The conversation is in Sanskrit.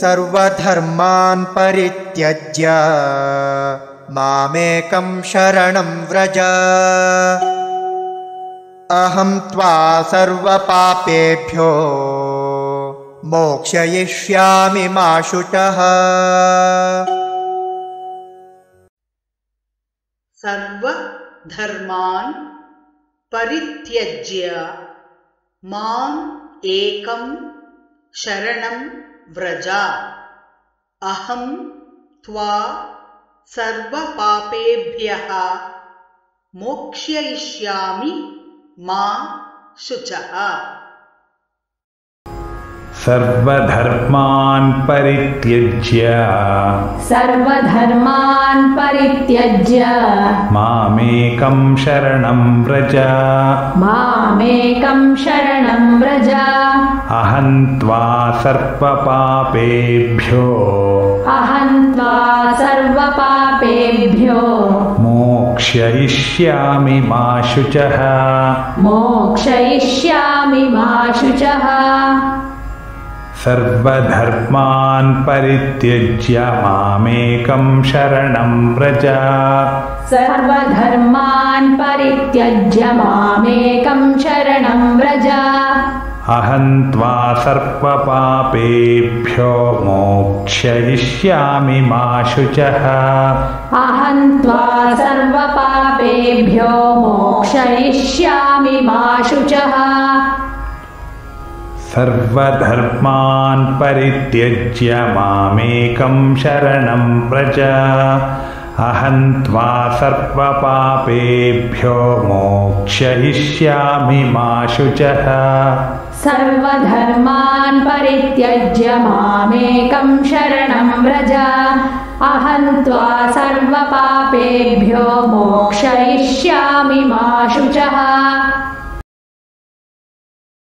सर्वधर्मान् परित्यज्य मामेकं शरणं व्रज अहं त्वा सर्वपापेभ्यो मोक्षयिष्यामि मा शुचः। सर्वधर्मान् परित्यज्य माम् एकं शरणं व्रज अहं त्वा सर्वपापेभ्यः मोक्षयिष्यामि मा शुचः। सर्वधर्मान् परित्यज्य मामेकं शरणं व्रज अहं त्वा सर्वपापेभ्यो मोक्षयिष्यामि मा शुचः। सर्वधर्मान् परित्यज्य मामेकं शरणं व्रज अहं त्वा सर्वपापेभ्यो मोक्षयिष्यामि मा शुचः। सर्वधर्मान् परित्यज्य मामेकं शरणं व्रज अहं त्वा सर्वपापेभ्यो मोक्षयिष्यामि मा शुचः। सर्वधर्मान् परित्यज्य मामेकं शरणं व्रज अहं त्वा सर्वपापेभ्यो मोक्षयिष्यामि मा